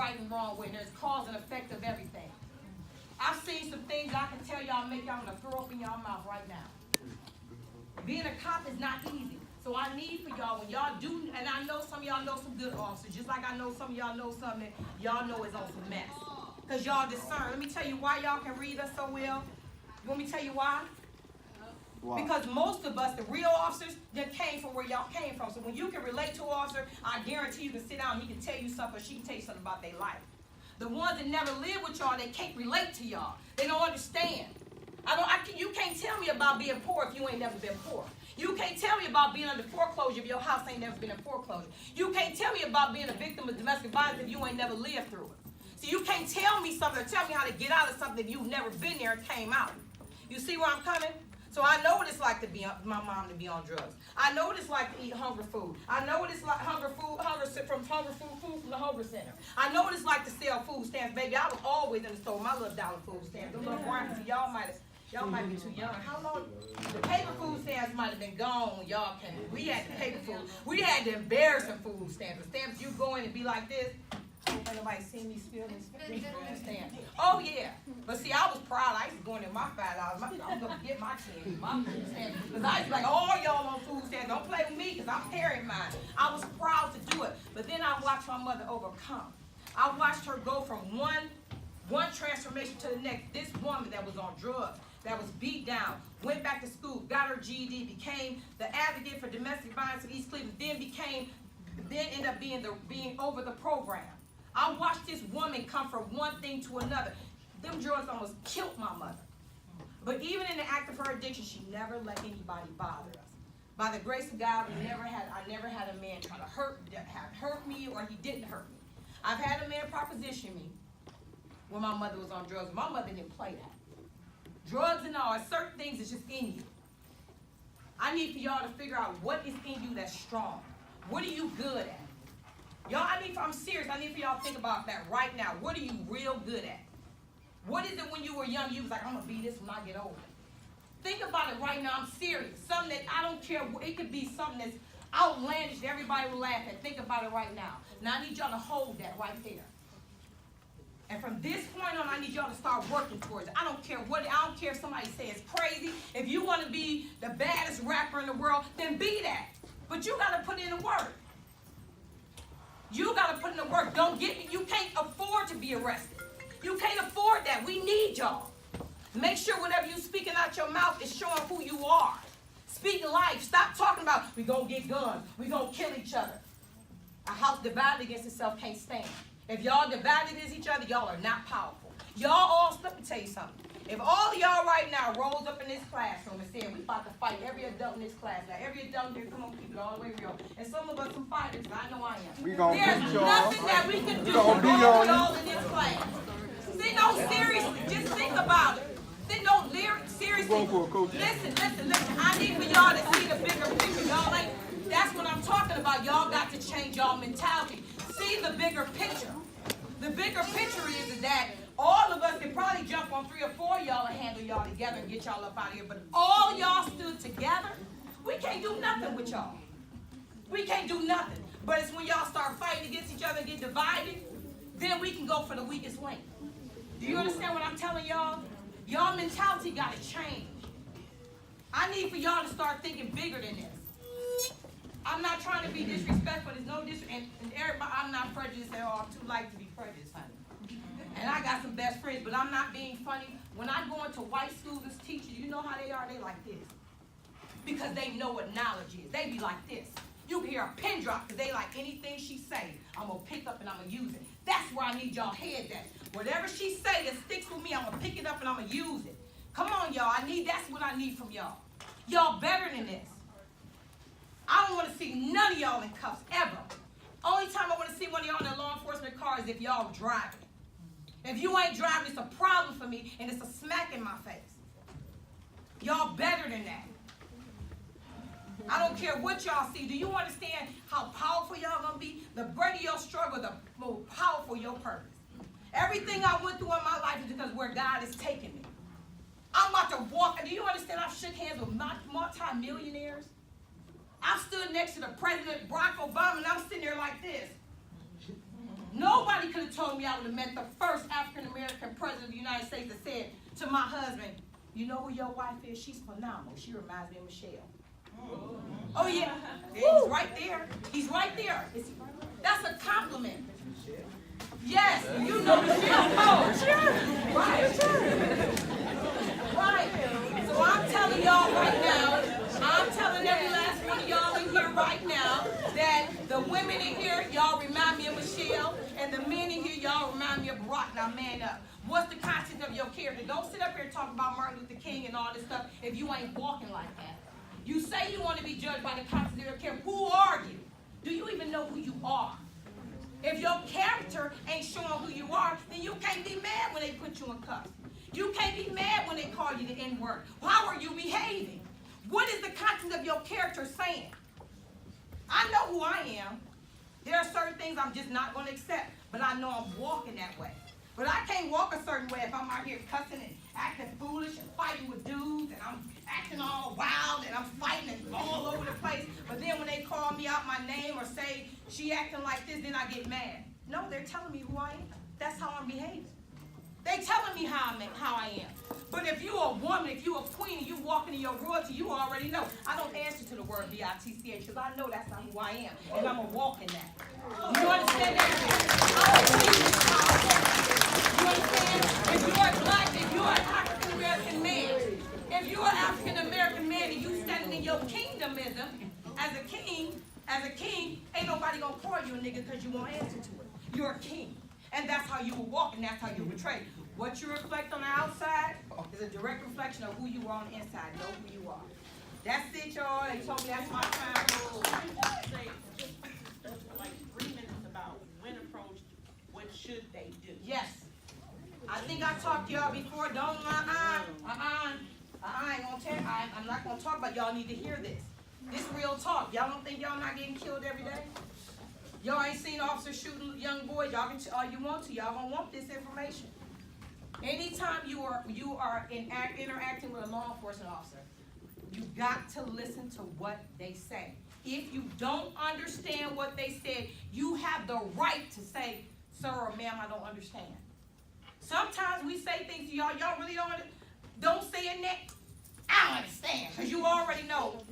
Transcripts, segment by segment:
right and wrong way. There's cause and effect of everything. I've seen some things I can tell y'all make y'all want to throw up in y'all mouth right now. Being a cop is not easy. So I need for y'all, when y'all do, and I know some of y'all know some good officers, just like I know some of y'all know something that y'all know is on some mess. Because y'all discern. Let me tell you why y'all can read us so well. Let me tell you why. Wow. Because most of us, the real officers, that came from where y'all came from. So when you can relate to an officer, I guarantee you can sit down and he can tell you something, or she can tell you something about their life. The ones that never lived with y'all, they can't relate to y'all. They don't understand. You can't tell me about being poor if you ain't never been poor. You can't tell me about being under foreclosure if your house ain't never been in foreclosure. You can't tell me about being a victim of domestic violence if you ain't never lived through it. So you can't tell me something or tell me how to get out of something if you've never been there and came out. You see where I'm coming? So I know what it's like to be my mom to be on drugs. I know what it's like to eat hunger food. I know what it's like hunger from the hunger center. I know what it's like to sell food stamps, baby. I was always in the store, my little dollar food stamps. Them little brownies, y'all might be too young. How long? The paper food stamps might have been gone when y'all came. We had the paper food. We had the embarrassing food stamps. The stamps you go in and be like this. Ain't nobody seen me spill this stamp. Oh yeah. But see, I was proud. I used to go in there my $5. I was gonna get my change, my food stamps. Because I used to be like, all y'all on food stamps, don't play with me because I'm carrying mine. I was proud to do it. But then I watched my mother overcome. I watched her go from one transformation to the next. This woman that was on drugs, that was beat down, went back to school, got her GED, became the advocate for domestic violence in East Cleveland, then ended up being over the program. I watched this woman come from one thing to another. Them drugs almost killed my mother. But even in the act of her addiction, she never let anybody bother us. By the grace of God, I never had a man try to hurt me, or he didn't hurt me. I've had a man proposition me when my mother was on drugs. My mother didn't play that. Drugs and all, certain things is just in you. I need for y'all to figure out what is in you that's strong. What are you good at? Y'all, I'm serious. I need for y'all to think about that right now. What are you real good at? What is it when you were young, you was like, I'm going to be this when I get older? Think about it right now. I'm serious. Something that I don't care. It could be something that's outlandish that everybody will laugh at. Think about it right now. Now, I need y'all to hold that right there. And from this point on, I need y'all to start working towards it. I don't care if somebody says crazy. If you want to be the baddest rapper in the world, then be that. But you got to put in the work. You got to put in the work. You can't afford to be arrested. You can't afford that. We need y'all. Make sure whatever you speaking out your mouth is showing who you are. Speak life. Stop talking about we gonna get guns. We gonna kill each other. A house divided against itself can't stand. If y'all divided against each other, y'all are not powerful. Y'all all, let me tell you something. If all of y'all right now rose up in this classroom and said, we about to fight every adult in this class. Now, every adult here, come on, keep it all the way real. And some of us some fighters, I know I am. There's nothing that we can do with all in this class. See, no, seriously, just think about it. See, no, seriously. Listen. I need for y'all to see the bigger picture. Y'all that's what I'm talking about. Y'all got to change y'all mentality. See the bigger picture. The bigger picture is that all of us can probably jump on 3 or 4 of y'all and handle y'all together and get y'all up out of here. But all y'all stood together, we can't do nothing with y'all. We can't do nothing. But it's when y'all start fighting against each other and get divided, then we can go for the weakest link. Do you understand what I'm telling y'all? Y'all mentality got to change. I need for y'all to start thinking bigger than this. I'm not trying to be disrespectful. There's no disrespect. And everybody, I'm not prejudiced at all. I'm too light to be prejudiced, honey. And I got some best friends, but I'm not being funny. When I go into white schools as teachers, you know how they are? They like this. Because they know what knowledge is. They be like this. You can hear a pin drop because they like anything she say, I'm going to pick up and I'm going to use it. That's where I need y'all heads at. Whatever she say that sticks with me, I'm going to pick it up and I'm going to use it. Come on, y'all. That's what I need from y'all. Y'all better than this. I don't want to see none of y'all in cuffs, ever. Only time I want to see one of y'all in a law enforcement car is if y'all driving. If you ain't driving, it's a problem for me, and it's a smack in my face. Y'all better than that. I don't care what y'all see. Do you understand how powerful y'all going to be? The greater your struggle, the more powerful your purpose. Everything I went through in my life is because where God is taking me. I'm about to walk. Do you understand I've shook hands with multi-millionaires? I've stood next to the President Barack Obama, and I'm sitting there like this. Nobody could have told me I would have met the first African-American president of the United States that said to my husband, you know who your wife is? She's phenomenal. She reminds me of Michelle. Oh, yeah. He's right there. He's right there. That's a compliment. Yes, you know Michelle. Oh, sure. Right. Right. So I'm telling y'all right now, I'm telling every last one of y'all in here right now that the women in here, y'all remind me of Michelle, and the men in here, y'all remind me of Barack. Now, man up. What's the content of your character? Don't sit up here and talk about Martin Luther King and all this stuff if you ain't walking like that. You say you want to be judged by the content of your character. Who are you? Do you even know who you are? If your character ain't showing who you are, then you can't be mad when they put you in cuffs. You can't be mad when they call you the N-word. How are you behaving? What is the content of your character saying? I know who I am. There are certain things I'm just not going to accept, but I know I'm walking that way. But I can't walk a certain way if I'm out here cussing and acting foolish and fighting with dudes and I'm acting all wild and I'm fighting and all over the place. But then when they call me out my name or say she acting like this, then I get mad. No, they're telling me who I am. That's how I'm behaving. They telling me how I am. But if you're a woman, if you're a queen, and you walking in your royalty, you already know. I don't answer to the word B-I-T-C-H because I know that's not who I am. And I'm going to walk in that. You understand that? You understand? If you're a black, if you're an African-American man, if you're an African-American man and you standing in your kingdomism as a king, ain't nobody going to call you a nigga because you won't answer to it. You're a king. And that's how you will walk, and that's how you will trade. What you reflect on the outside is a direct reflection of who you are on the inside. Know who you are. That's it, y'all. They told me that's my time. Say just like 3 minutes about when approached, what should they do? Yes. I think I talked to y'all before. Don't, I ain't gonna tell. I'm not gonna talk about y'all. Need to hear this. This real talk. Y'all don't think y'all not getting killed every day? Y'all ain't seen officers shooting young boys. Y'all can all you want to. Y'all gonna want this information. Anytime you are interacting with a law enforcement officer, you got to listen to what they say. If you don't understand what they said, you have the right to say, sir or ma'am, I don't understand. Sometimes we say things to y'all really don't say it next. I don't understand, because you already know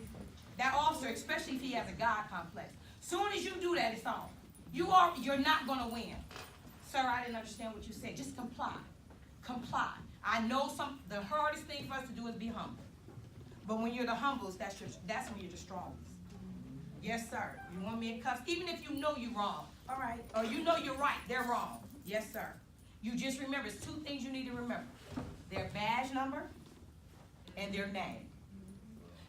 that officer, especially if he has a God complex. Soon as you do that, it's on. You're not going to win. Sir, I didn't understand what you said. Just comply. Comply. I know the hardest thing for us to do is be humble. But when you're the humblest, that's when you're the strongest. Yes, sir. You want me in cuffs? Even if you know you're wrong. All right. Or you know you're right. They're wrong. Yes, sir. You just remember, it's 2 things you need to remember. Their badge number and their name.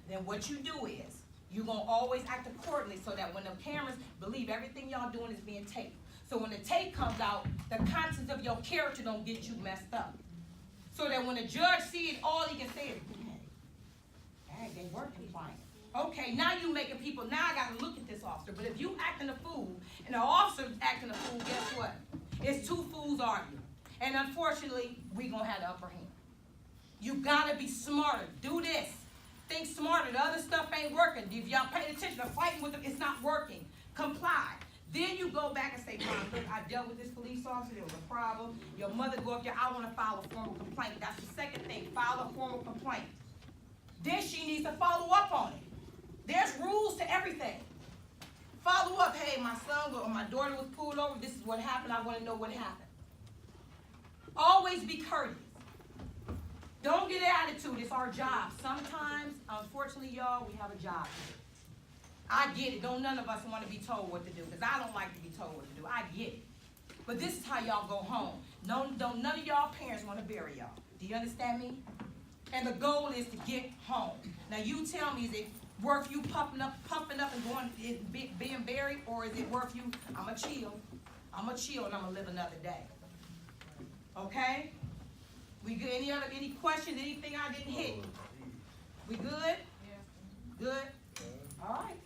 Then what you do is, you're going to always act accordingly so that when the cameras believe everything y'all doing is being taped. So when the tape comes out, the contents of your character don't get you messed up. So that when the judge sees it, all he can say is, dang, they were compliant. Okay, now you making people, now I got to look at this officer. But if you acting a fool and the officer's acting a fool, guess what? It's 2 fools arguing. And unfortunately, we going to have the upper hand. You got to be smarter. Do this. Think smarter. The other stuff ain't working. If y'all pay attention to fighting with them, it's not working. Comply. Then you go back and say, Mom, look, I dealt with this police officer. There was a problem. Your mother go up there. I want to file a formal complaint. That's the second thing. File a formal complaint. Then she needs to follow up on it. There's rules to everything. Follow up. Hey, my son or my daughter was pulled over. This is what happened. I want to know what happened. Always be courteous. Don't get an attitude. It's our job. Sometimes, unfortunately, y'all, we have a job to do. I get it. Don't none of us want to be told what to do, because I don't like to be told what to do. I get it. But this is how y'all go home. Don't none of y'all parents want to bury y'all. Do you understand me? And the goal is to get home. Now, you tell me, is it worth you pumping up and going being buried, or is it worth you, I'm going to chill. I'm going to chill and I'm going to live another day. Okay? We good? Any questions? Anything I didn't hit? We good? Yeah. Good? All right.